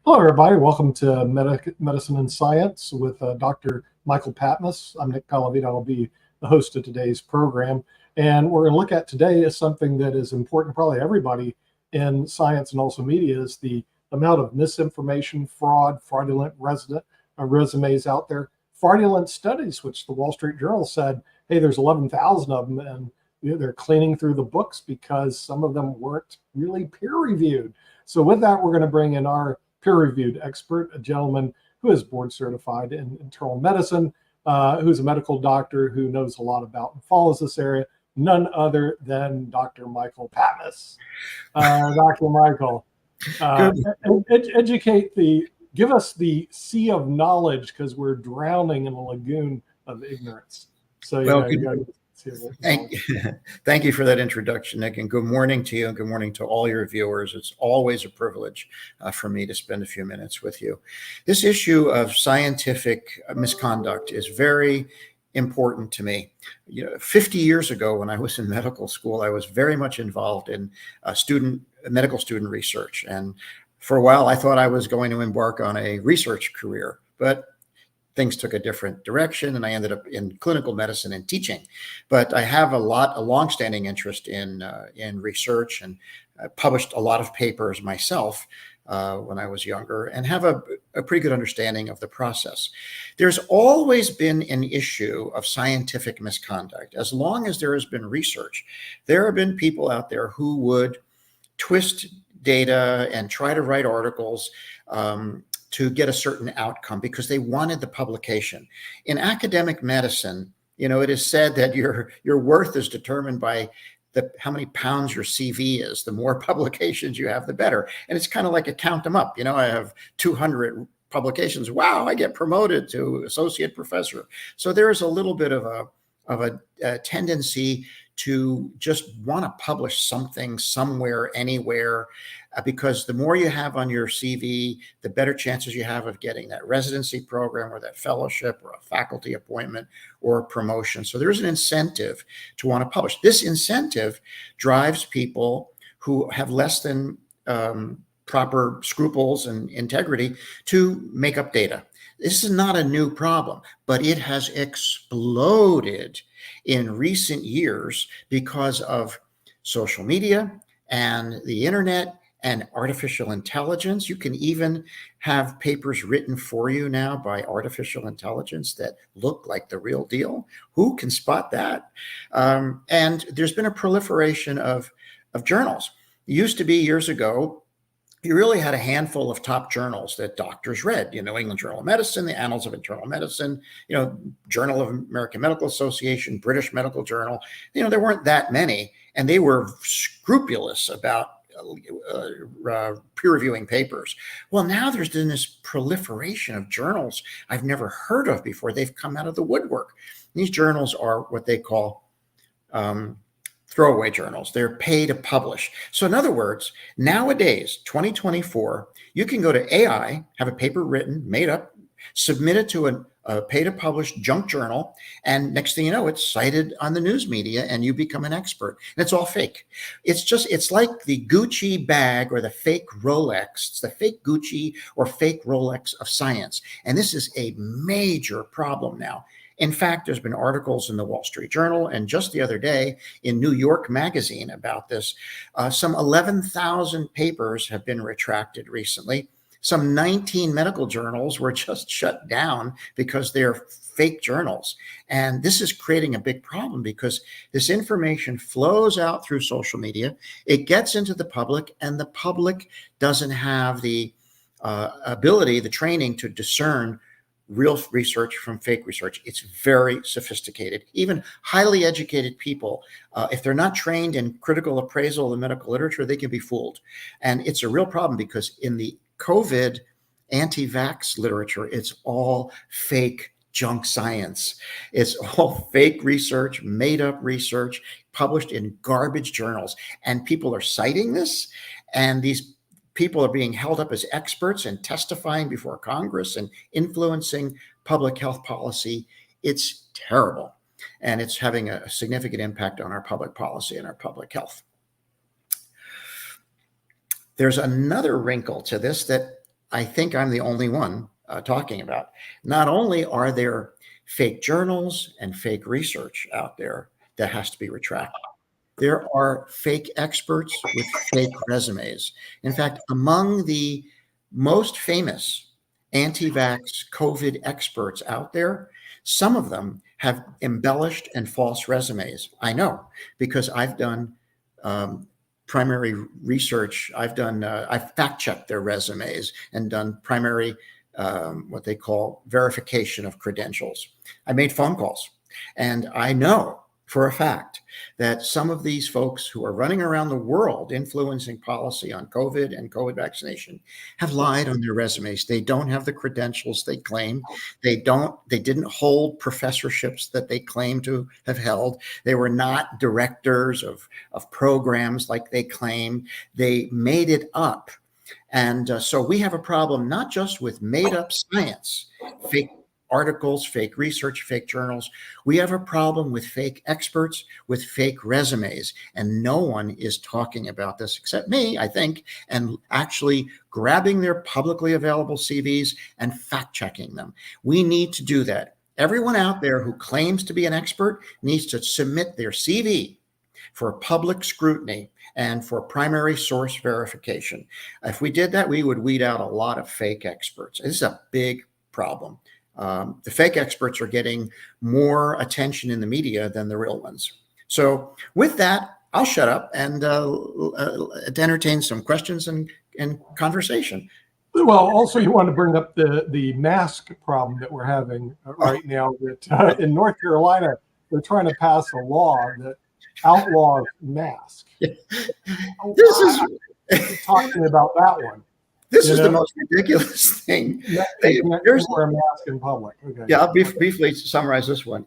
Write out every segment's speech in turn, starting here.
Hello, everybody. Welcome to Medicine and Science with Dr. Michael Patmas. I'm Nick Palavito. I'll be the host of today's program. And we're going to look at today is something that is important, probably everybody in science and also media, is the amount of misinformation, fraud, fraudulent resumes out there, fraudulent studies, which the Wall Street Journal said, hey, there's 11,000 of them, and they're cleaning through the books because some of them weren't really peer reviewed. So with that, we're going to bring in our peer-reviewed expert, a gentleman who is board certified in internal medicine, who's a medical doctor who knows a lot about and follows this area, none other than Dr. Michael Patmas. Dr. Michael, give us the sea of knowledge because we're drowning in a lagoon of ignorance. So thank you for that introduction, Nick, and good morning to you, and good morning to all your viewers. It's always a privilege for me to spend a few minutes with you. This issue of scientific misconduct is very important to me. 50 years ago, when I was in medical school, I was very much involved in medical student research, and for a while, I thought I was going to embark on a research career, but things took a different direction, and I ended up in clinical medicine and teaching. But I have a longstanding interest in research, and I published a lot of papers myself when I was younger, and have a pretty good understanding of the process. There's always been an issue of scientific misconduct. As long as there has been research, there have been people out there who would twist data and try to write articles to get a certain outcome because they wanted the publication. In academic medicine, it is said that your worth is determined by how many pounds your CV is. The more publications you have, the better. And it's kind of like a count them up. I have 200 publications. Wow, I get promoted to associate professor. So there is a little bit of a tendency to just want to publish something somewhere, anywhere, because the more you have on your CV, the better chances you have of getting that residency program or that fellowship or a faculty appointment or a promotion. So there's an incentive to want to publish. This incentive drives people who have less than proper scruples and integrity to make up data. This is not a new problem, but it has exploded in recent years because of social media and the internet and artificial intelligence. You can even have papers written for you now by artificial intelligence that look like the real deal. Who can spot that? And there's been a proliferation of journals. It used to be years ago, you really had a handful of top journals that doctors read, New England Journal of Medicine, the Annals of Internal Medicine, Journal of American Medical Association, British Medical Journal. There weren't that many, and they were scrupulous about peer reviewing papers. Well, now there's been this proliferation of journals I've never heard of before. They've come out of the woodwork. These journals are what they call throwaway journals. They're pay to publish. So in other words, nowadays, 2024, you can go to AI, have a paper written, made up, submit it to a pay to publish junk journal, and next thing you know, it's cited on the news media and you become an expert. And it's all fake. It's like the Gucci bag or the fake Rolex. It's the fake Gucci or fake Rolex of science. And this is a major problem now. In fact, there's been articles in the Wall Street Journal and just the other day in New York Magazine about this. Some 11,000 papers have been retracted recently. Some 19 medical journals were just shut down because they're fake journals. And this is creating a big problem because this information flows out through social media. It gets into the public, and the public doesn't have the ability, the training to discern real research from fake research. It's very sophisticated. Even highly educated people, if they're not trained in critical appraisal of the medical literature, they can be fooled. And it's a real problem because in the COVID anti-vax literature, it's all fake junk science. It's all fake research, made up research, published in garbage journals. And people are citing this, and these people are being held up as experts and testifying before Congress and influencing public health policy. It's terrible. And it's having a significant impact on our public policy and our public health. There's another wrinkle to this that I think I'm the only one talking about. Not only are there fake journals and fake research out there that has to be retracted, there are fake experts with fake resumes. In fact, among the most famous anti-vax COVID experts out there, some of them have embellished and false resumes. I know because I've done primary research. I've fact-checked their resumes and done primary, what they call verification of credentials. I made phone calls, and I know for a fact that some of these folks who are running around the world influencing policy on COVID and COVID vaccination have lied on their resumes. They don't have the credentials they claim. They didn't hold professorships that they claim to have held. They were not directors of programs like they claim. They made it up. And so we have a problem not just with made up science, fake articles, fake research, fake journals. We have a problem with fake experts, with fake resumes, and no one is talking about this except me, I think, and actually grabbing their publicly available CVs and fact-checking them. We need to do that. Everyone out there who claims to be an expert needs to submit their CV for public scrutiny and for primary source verification. If we did that, we would weed out a lot of fake experts. This is a big problem. The fake experts are getting more attention in the media than the real ones. So with that, I'll shut up and entertain some questions and conversation. Well, also you want to bring up the mask problem that we're having right now. That in North Carolina, they're trying to pass a law that outlaws masks. Talking about that one. This is the most ridiculous thing. Here's wear a mask in public. Okay. Yeah, I'll briefly summarize this one.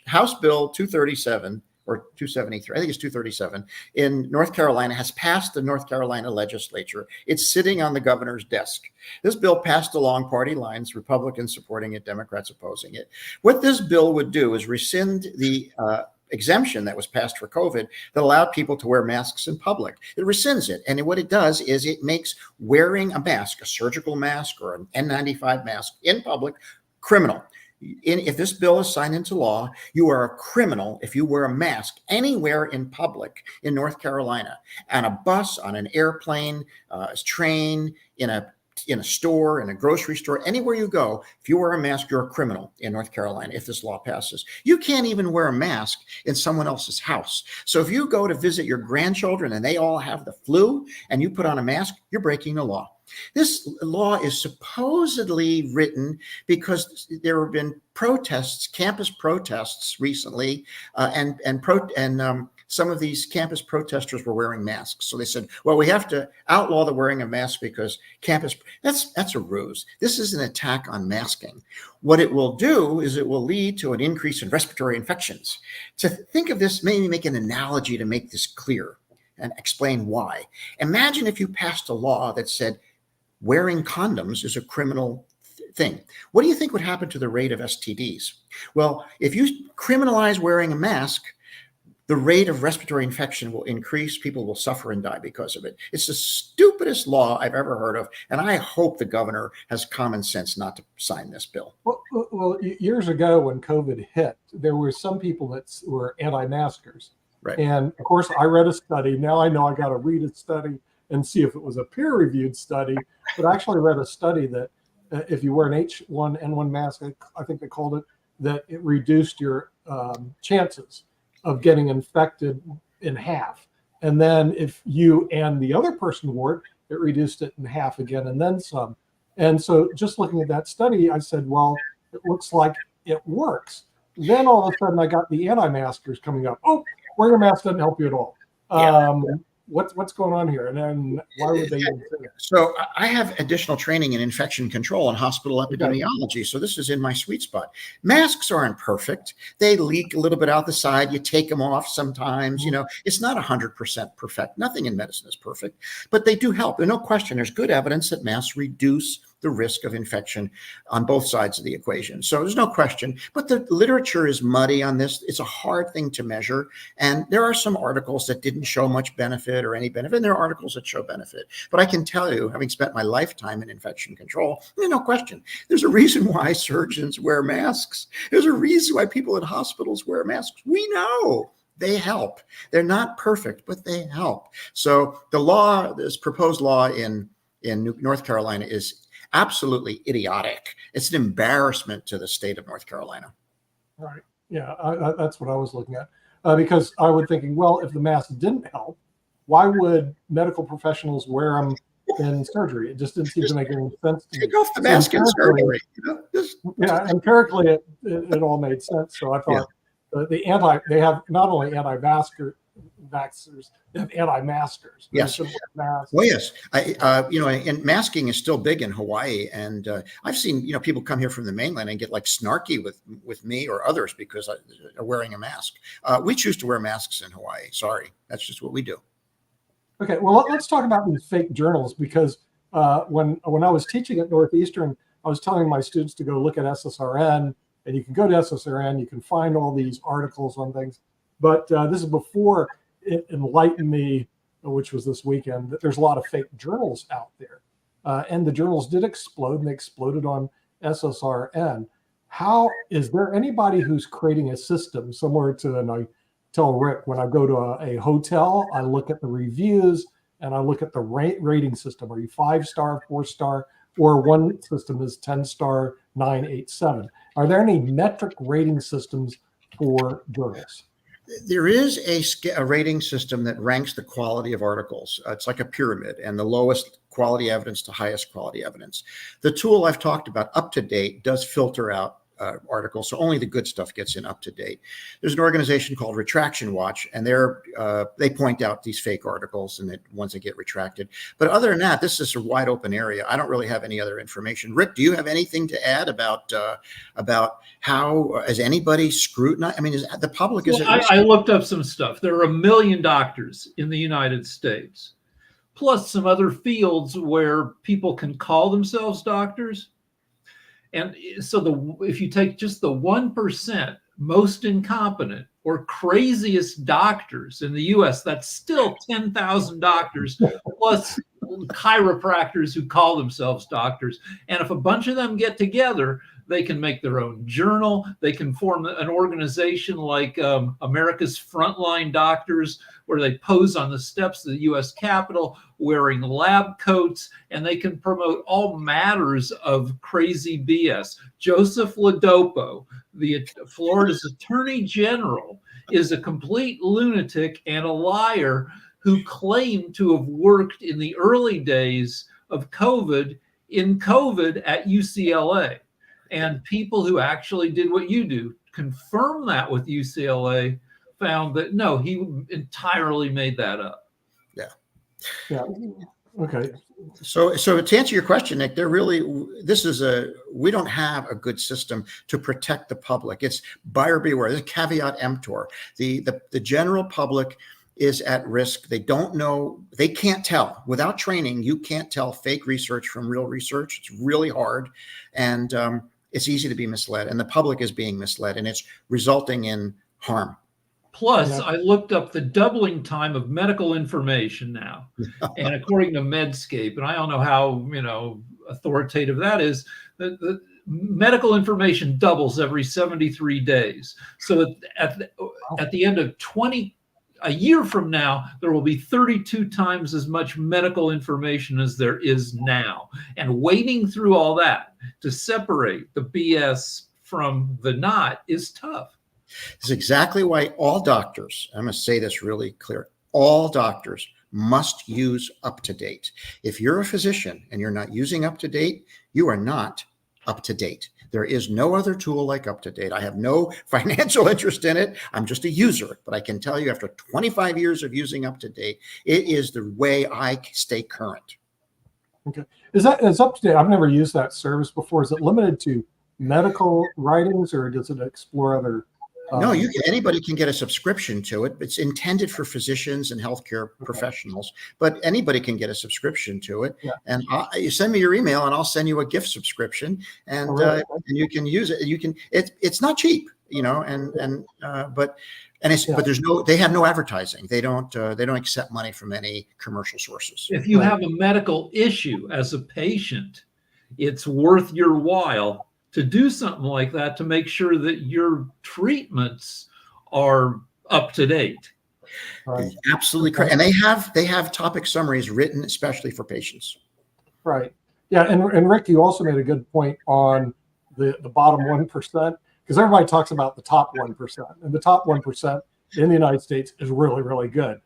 House Bill 237 or 273, I think it's 237, in North Carolina has passed the North Carolina legislature. It's sitting on the governor's desk. This bill passed along party lines, Republicans supporting it, Democrats opposing it. What this bill would do is rescind the exemption that was passed for COVID that allowed people to wear masks in public. It rescinds it. And what it does is it makes wearing a mask, a surgical mask or an N95 mask in public, criminal. If this bill is signed into law, you are a criminal if you wear a mask anywhere in public in North Carolina, on a bus, on an airplane, a train, in a store, in a grocery store, anywhere you go. If you wear a mask, you're a criminal in North Carolina if this law passes. You can't even wear a mask in someone else's house. So if you go to visit your grandchildren and they all have the flu and you put on a mask, you're breaking the law. This law is supposedly written because there have been protests, campus protests recently, and some of these campus protesters were wearing masks. So they said, well, we have to outlaw the wearing of masks because that's a ruse. This is an attack on masking. What it will do is it will lead to an increase in respiratory infections. To think of this, maybe make an analogy to make this clear and explain why. Imagine if you passed a law that said wearing condoms is a criminal thing. What do you think would happen to the rate of STDs? Well, if you criminalize wearing a mask, the rate of respiratory infection will increase. People will suffer and die because of it. It's the stupidest law I've ever heard of. And I hope the governor has common sense not to sign this bill. Well, years ago when COVID hit, there were some people that were anti-maskers. Right. And of course, I read a study. Now I know I got to read a study and see if it was a peer-reviewed study. But I actually read a study that if you wear an H1N1 mask, I think they called it, that it reduced your chances of getting infected in half. And then if you and the other person wore it, it reduced it in half again and then some. And so just looking at that study, I said, well, it looks like it works. Then all of a sudden I got the anti-maskers coming up. Oh, wearing a mask doesn't help you at all. What's going on here? And then why would they even say it? So I have additional training in infection control and hospital epidemiology. So this is in my sweet spot. Masks aren't perfect. They leak a little bit out the side. You take them off sometimes. You know, it's not 100% perfect. Nothing in medicine is perfect, but they do help. There's no question. There's good evidence that masks reduce the risk of infection on both sides of the equation. So there's no question, but the literature is muddy on this. It's a hard thing to measure. And there are some articles that didn't show much benefit or any benefit, and there are articles that show benefit. But I can tell you, having spent my lifetime in infection control, there's no question. There's a reason why surgeons wear masks. There's a reason why people in hospitals wear masks. We know they help. They're not perfect, but they help. So the law, this proposed law in North Carolina is absolutely idiotic. It's an embarrassment to the state of North Carolina. Right. Yeah, that's what I was looking at. Because I was thinking, well, if the mask didn't help, why would medical professionals wear them in surgery? It just didn't seem to make any sense to me. Take off the mask in surgery. Yeah, empirically, it all made sense. So I thought they have not only anti-vaxxers, they have anti-maskers. Yes. Well, yes. And masking is still big in Hawaii. And I've seen, people come here from the mainland and get like snarky with me or others because they're wearing a mask. We choose to wear masks in Hawaii. Sorry. That's just what we do. Okay. Well, let's talk about these fake journals, because when I was teaching at Northeastern, I was telling my students to go look at SSRN, and you can go to SSRN, you can find all these articles on things. But this is before it enlightened me, which was this weekend, that there's a lot of fake journals out there. And the journals did explode, and they exploded on SSRN. How is there anybody who's creating a system similar to, and I tell Rick, when I go to a hotel, I look at the reviews and I look at the rating system. Are you 5-star, 4-star, or one system is 10-star, 9, 8, 7? Are there any metric rating systems for journals? There is a rating system that ranks the quality of articles. It's like a pyramid, and the lowest quality evidence to highest quality evidence. The tool I've talked about, UpToDate, does filter out articles, so only the good stuff gets in UpToDate. There's an organization called Retraction Watch, and they point out these fake articles and the ones that get retracted. But other than that, this is a wide open area. I don't really have any other information. Rick, do you have anything to add about how has anybody scrutinized? I mean, the public is. Well, I looked up some stuff. There are 1 million doctors in the United States, plus some other fields where people can call themselves doctors. And so if you take just the 1% most incompetent or craziest doctors in the US, that's still 10,000 doctors plus chiropractors who call themselves doctors. And if a bunch of them get together, they can make their own journal. They can form an organization like America's Frontline Doctors, where they pose on the steps of the U.S. Capitol wearing lab coats, and they can promote all matters of crazy BS. Joseph Ladopo, Florida's Attorney General, is a complete lunatic and a liar who claimed to have worked in the early days of COVID at UCLA. And people who actually did what you do, confirm that with UCLA, found that no, he entirely made that up. Yeah. Okay. So to answer your question, Nick, we don't have a good system to protect the public. It's buyer beware. There's a caveat emptor. The general public is at risk. They don't know, they can't tell. Without training, you can't tell fake research from real research. It's really hard. And it's easy to be misled, and the public is being misled, and it's resulting in harm. Plus, I looked up the doubling time of medical information now. And according to Medscape, and I don't know how authoritative that is, the medical information doubles every 73 days. So at the end of a year from now, there will be 32 times as much medical information as there is now. And wading through all that to separate the BS from the not is tough. This is exactly why all doctors, I'm going to say this really clear, all doctors must use UpToDate. If you're a physician and you're not using UpToDate, you are not up to date. There is no other tool like UpToDate. I have no financial interest in it. I'm just a user, but I can tell you after 25 years of using UpToDate, it is the way I stay current. Okay. Is UpToDate? I've never used that service before. Is it limited to medical writings, or does it explore other No, anybody can get a subscription to it. It's intended for physicians and healthcare professionals, but anybody can get a subscription to it. Yeah. And you send me your email and I'll send you a gift subscription, and really? and you can use it. It's not cheap, but they have no advertising. They don't accept money from any commercial sources. If you have a medical issue as a patient, it's worth your while to do something like that to make sure that your treatments are up to date. Right. Absolutely correct. And they have topic summaries written especially for patients. Right. Yeah. And Rick, you also made a good point on the bottom 1%, because everybody talks about the top 1%, and the top 1% in the United States is really, really good.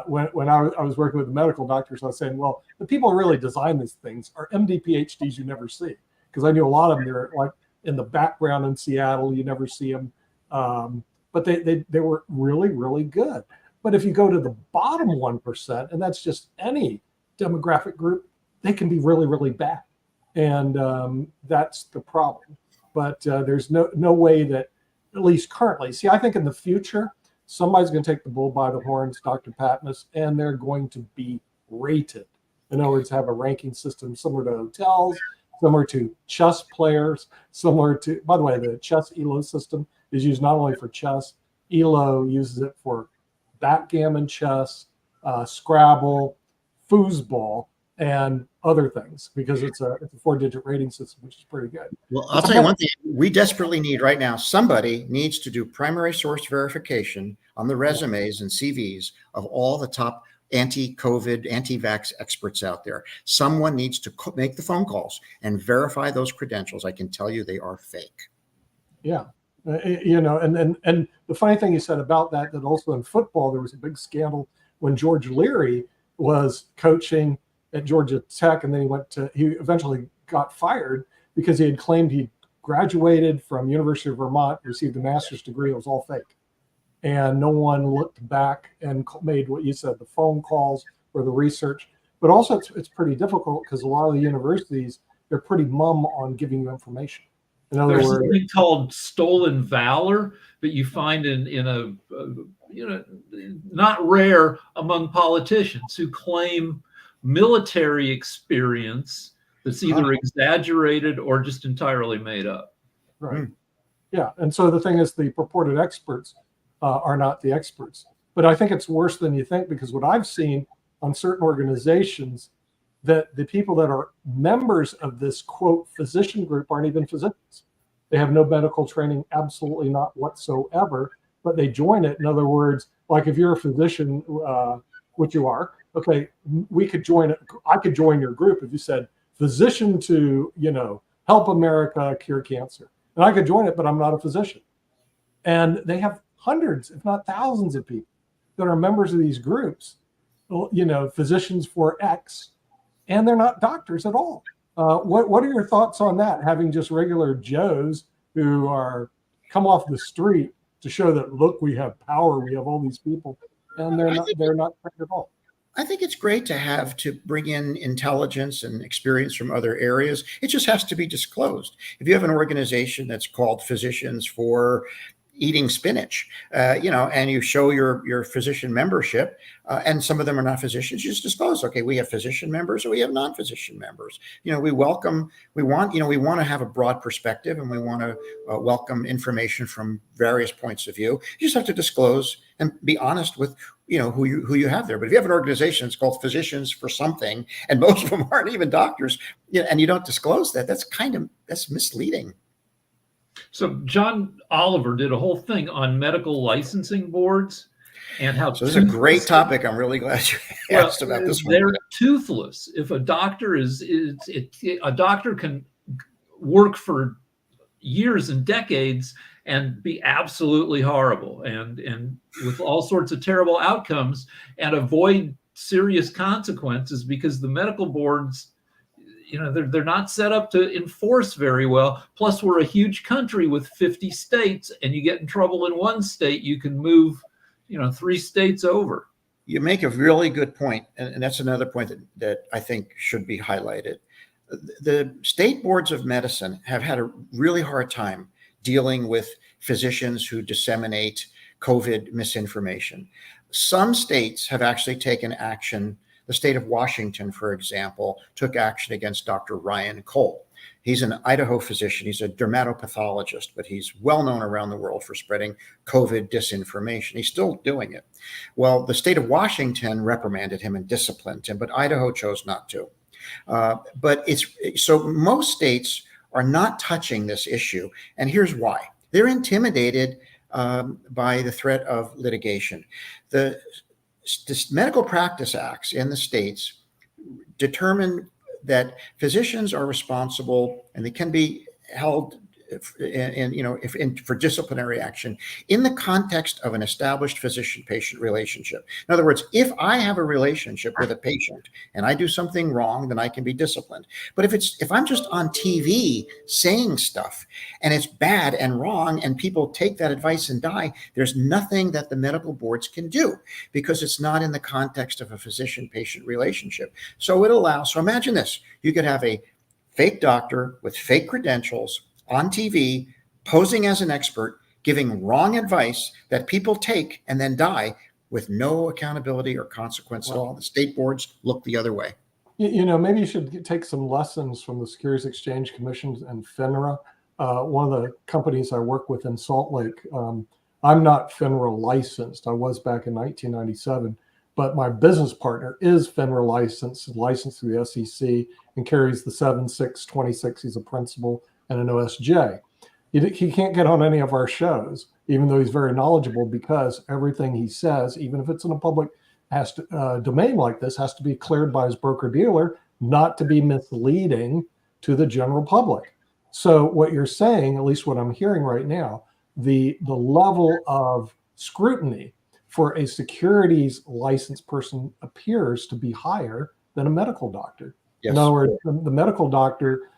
When I was working with the medical doctors, I was saying, well, the people who really design these things are MD PhDs you never see. Because I knew a lot of them, they're like in the background in Seattle, you never see them. But they were really, really good. But if you go to the bottom 1%, and that's just any demographic group, they can be really, really bad. And that's the problem. But there's no way that, at least currently, see, I think in the future, somebody's going to take the bull by the horns, Dr. Patmas, and they're going to be rated. In other words, have a ranking system similar to hotels, similar to chess players, similar to, by the way, the chess ELO system is used not only for chess, ELO uses it for backgammon chess, Scrabble, foosball, and other things, because it's a 4-digit rating system, which is pretty good. Well, I'll tell you one thing we desperately need right now. Somebody needs to do primary source verification on the resumes and CVs of all the top anti-COVID, anti-vax experts out there. Someone needs to make the phone calls and verify those credentials. I can tell you they are fake. Yeah. And the funny thing you said about that also in football, there was a big scandal when George Leary was coaching at Georgia Tech, and then he eventually got fired because he had claimed he graduated from University of Vermont, received a master's degree. It was all fake. And no one looked back and made what you said, the phone calls or the research. But also it's pretty difficult because a lot of the universities, they're pretty mum on giving you information. In other There's words, something called stolen valor that you find in a not rare among politicians who claim military experience that's either exaggerated or just entirely made up. Right. Yeah. And so the thing is, the purported experts are not the experts. But I think it's worse than you think, because what I've seen on certain organizations, that the people that are members of this, quote, physician group aren't even physicians. They have no medical training, absolutely not whatsoever, but they join it. In other words, like if you're a physician, which you are, okay, we could join it. I could join your group if you said physician to, help America cure cancer. And I could join it, but I'm not a physician. And they have hundreds, if not thousands of people that are members of these groups, physicians for X, and they're not doctors at all. What are your thoughts on that? Having just regular Joes who are come off the street to show that, look, we have power, we have all these people, and they're not trained at all. I think it's great to bring in intelligence and experience from other areas. It just has to be disclosed. If you have an organization that's called Physicians for Eating Spinach, and you show your physician membership, and some of them are not physicians, you just disclose, okay, we have physician members or we have non-physician members. We want to have a broad perspective, and we want to welcome information from various points of view. You just have to disclose and be honest with who you have there. But if you have an organization that's called Physicians for something, and most of them aren't even doctors, and you don't disclose that, that's misleading. So John Oliver did a whole thing on medical licensing boards and how. So this is a great topic. I'm really glad you asked about this one. They're toothless. If a doctor a doctor can work for years and decades and be absolutely horrible and with all sorts of terrible outcomes and avoid serious consequences because the medical boards, they're not set up to enforce very well. Plus, we're a huge country with 50 states, and you get in trouble in one state, you can move, 3 states over. You make a really good point, and that's another point that I think should be highlighted. The state boards of medicine have had a really hard time dealing with physicians who disseminate COVID misinformation. Some states have actually taken action. The state of Washington, for example, took action against Dr. Ryan Cole. He's an Idaho physician. He's a dermatopathologist, but he's well known around the world for spreading COVID disinformation. He's still doing it. Well, the state of Washington reprimanded him and disciplined him, but Idaho chose not to. So most states are not touching this issue, and here's why. They're intimidated by the threat of litigation. The medical practice acts in the states determine that physicians are responsible, and they can be held for disciplinary action in the context of an established physician-patient relationship. In other words, if I have a relationship with a patient and I do something wrong, then I can be disciplined. But if I'm just on TV saying stuff and it's bad and wrong and people take that advice and die, there's nothing that the medical boards can do because it's not in the context of a physician-patient relationship. So imagine this, you could have a fake doctor with fake credentials on TV, posing as an expert, giving wrong advice that people take and then die with no accountability or consequence at all. The state boards look the other way. Maybe you should take some lessons from the Securities Exchange Commission and FINRA. One of the companies I work with in Salt Lake, I'm not FINRA licensed. I was back in 1997, but my business partner is FINRA licensed through the SEC and carries the 7626. He's a principal and an OSJ. He can't get on any of our shows, even though he's very knowledgeable, because everything he says, even if it's in a public domain like this, has to be cleared by his broker-dealer, not to be misleading to the general public. So what you're saying, at least what I'm hearing right now, the level of scrutiny for a securities licensed person appears to be higher than a medical doctor. Yes. In other words, the medical doctor,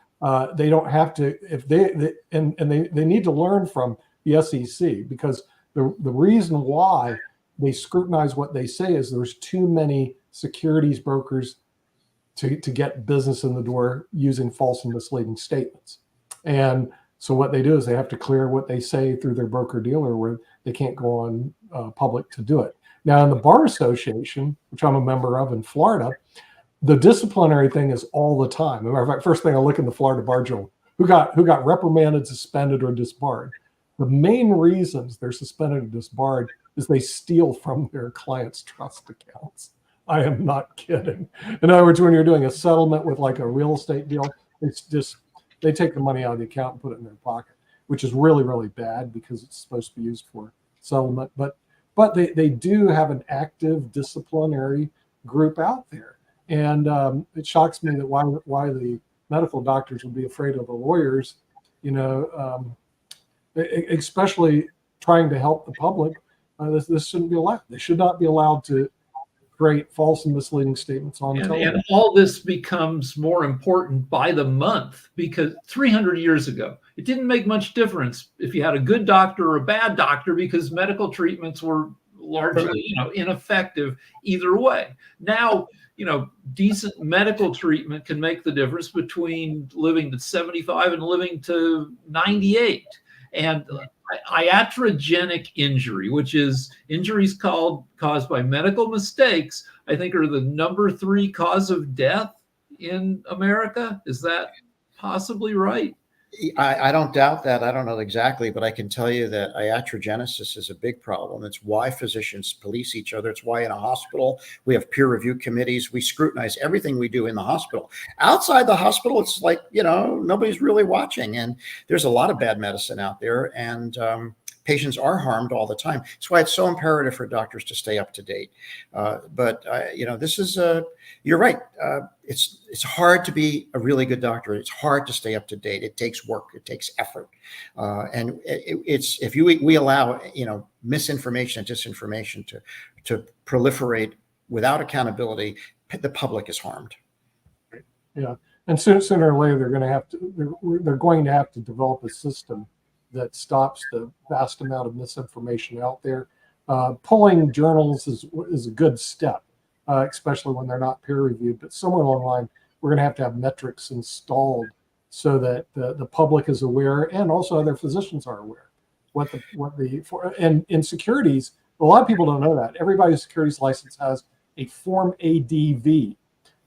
they don't have to, if they need to learn from the SEC, because the reason why they scrutinize what they say is there's too many securities brokers to get business in the door using false and misleading statements. And so what they do is they have to clear what they say through their broker dealer, where they can't go on public to do it. Now, in the Bar Association, which I'm a member of in Florida, the disciplinary thing is all the time. As a matter of fact, first thing I look in the Florida Bar Journal, who got reprimanded, suspended, or disbarred. The main reasons they're suspended or disbarred is they steal from their clients' trust accounts. I am not kidding. In other words, when you're doing a settlement with like a real estate deal, it's just, they take the money out of the account and put it in their pocket, which is really, really bad because it's supposed to be used for settlement. But they do have an active disciplinary group out there. And it shocks me that why the medical doctors would be afraid of the lawyers, especially trying to help the public. This shouldn't be allowed. They should not be allowed to create false and misleading statements on television. And all this becomes more important by the month, because 300 years ago, it didn't make much difference if you had a good doctor or a bad doctor, because medical treatments were largely, ineffective either way. Now, decent medical treatment can make the difference between living to 75 and living to 98. And iatrogenic injury, which is injuries caused by medical mistakes, I think are the number 3 cause of death in America. Is that possibly right? I don't doubt that. I don't know exactly, but I can tell you that iatrogenesis is a big problem. It's why physicians police each other. It's why in a hospital we have peer review committees. We scrutinize everything we do in the hospital. Outside the hospital, it's like, nobody's really watching. And there's a lot of bad medicine out there. And patients are harmed all the time. That's why it's so imperative for doctors to stay up to date. This is you're right. It's hard to be a really good doctor. It's hard to stay up to date. It takes work. It takes effort. And if we allow misinformation and disinformation to proliferate without accountability, the public is harmed. Yeah, and sooner or later they're going to have to develop a system that stops the vast amount of misinformation out there. Pulling journals is a good step, especially when they're not peer reviewed. But somewhere along the line, we're going to have metrics installed so that the public is aware, and also other physicians are aware, and in securities, a lot of people don't know that. Everybody's securities license has a Form ADV.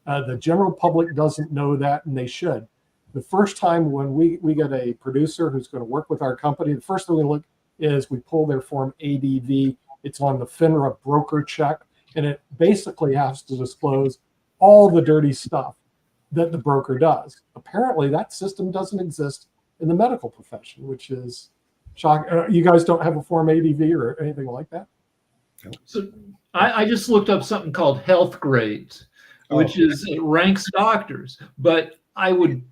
The general public doesn't know that, and they should. The first time when we get a producer who's going to work with our company, the first thing we look is we pull their Form ADV. It's on the FINRA broker check, and it basically has to disclose all the dirty stuff that the broker does. Apparently, that system doesn't exist in the medical profession, which is shocking. You guys don't have a Form ADV or anything like that? So I just looked up something called health grades, which is it ranks doctors, but I would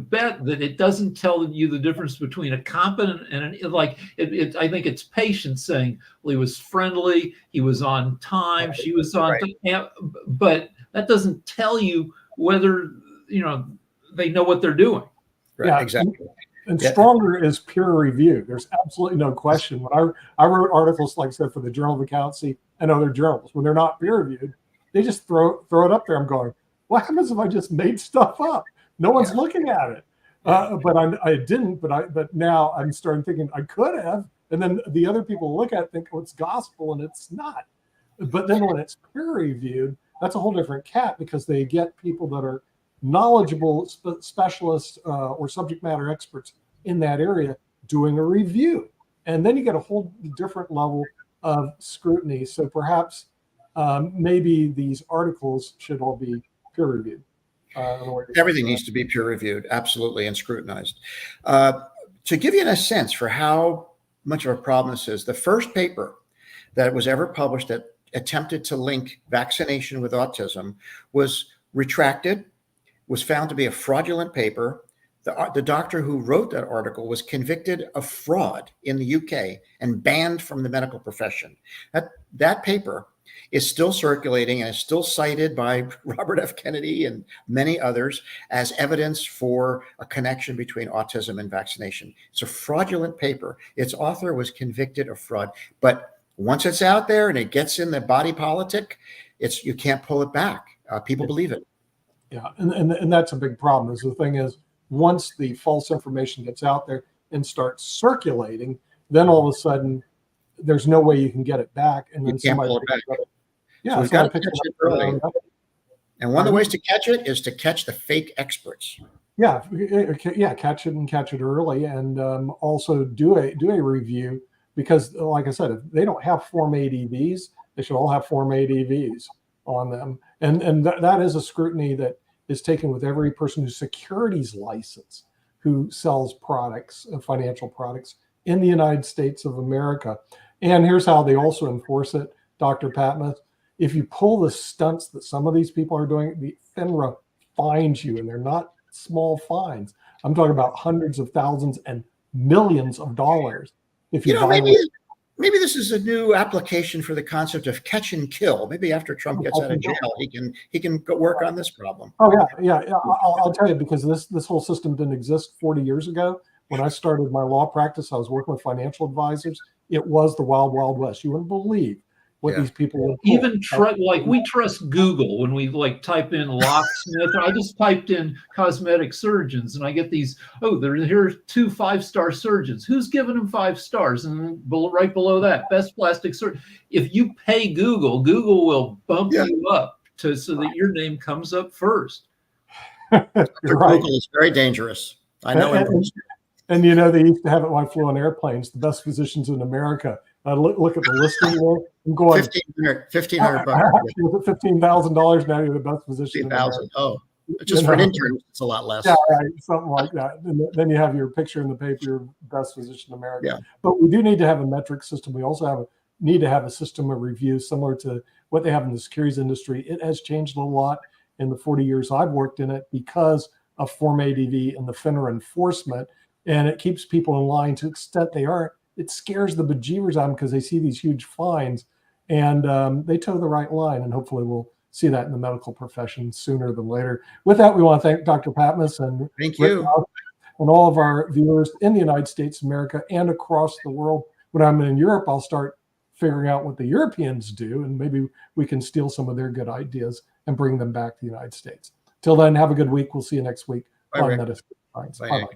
bet that it doesn't tell you the difference between a competent and I think it's patients saying, well, he was friendly, he was on time, she was on time, but that doesn't tell you whether they know what they're doing. Right, yeah, exactly. And stronger is peer review. There's absolutely no question. When I wrote articles, like I said, for the Journal of Accountancy and other journals, when they're not peer reviewed, they just throw it up there. I'm going, what happens if I just made stuff up? No one's looking at it. But I didn't. But now I'm starting thinking I could have. And then the other people look at it, think, oh, it's gospel, and it's not. But then when it's peer reviewed, that's a whole different cat, because they get people that are knowledgeable specialists or subject matter experts in that area doing a review. And then you get a whole different level of scrutiny. So perhaps maybe these articles should all be peer reviewed. Everything needs to be peer reviewed, absolutely, and scrutinized. To give you a sense for how much of a problem this is, the first paper that was ever published that attempted to link vaccination with autism was retracted, was found to be a fraudulent paper. The doctor who wrote that article was convicted of fraud in the UK and banned from the medical profession. That paper is still circulating and is still cited by Robert F. Kennedy and many others as evidence for a connection between autism and vaccination. It's a fraudulent paper. Its author was convicted of fraud. But once it's out there and it gets in the body politic, you can't pull it back. People believe it. Yeah, and that's a big problem. The thing is, once the false information gets out there and starts circulating, then all of a sudden there's no way you can get it back. And then somebody picks it up. Yeah, so we've got to catch it early. And one of the ways to catch it is to catch the fake experts. Yeah, catch it early, and also do a review, because, like I said, if they don't have Form ADVs, they should all have Form ADVs on them, and that is a scrutiny that is taken with every person who's securities license who sells products, financial products in the United States of America. And here's how they also enforce it, Dr. Patmas. If you pull the stunts that some of these people are doing, the FINRA fines you, and they're not small fines. I'm talking about hundreds of thousands and millions of dollars. If you maybe this is a new application for the concept of catch and kill. Maybe after Trump gets out of jail, he can go work on this problem. Oh yeah. I'll tell you, because this whole system didn't exist 40 years ago. When I started my law practice, I was working with financial advisors. It was the wild, wild west. You wouldn't believe what these people would pull. Even we trust Google when we type in locksmith. I just typed in cosmetic surgeons, and I get these. Oh, here are 2 5-star surgeons. Who's giving them 5 stars? And right below that, best plastic surgeon. If you pay Google, Google will bump you up so that your name comes up first. Google is very dangerous. I know. And they used to have it when I flew on airplanes. The best physicians in America. I look at the listing there. I'm going $1,500. $15,000 now. You're the best physician. $15,000. Oh, just for an intern, it's a lot less. Yeah, right, something like that. And then you have your picture in the paper, your best physician in America. Yeah. But we do need to have a metric system. We also need to have a system of review similar to what they have in the securities industry. It has changed a lot in the 40 years I've worked in it because of Form ADV and the FINRA enforcement, and it keeps people in line to the extent they aren't. It scares the bejeebers out of them because they see these huge fines, and they toe the right line, and hopefully we'll see that in the medical profession sooner than later. With that, we want to thank Dr. Patmas and thank you and all of our viewers in the United States of America and across the world. When I'm in Europe, I'll start figuring out what the Europeans do, and maybe we can steal some of their good ideas and bring them back to the United States. Till then, have a good week. We'll see you next week on Medicine Science. Bye-bye.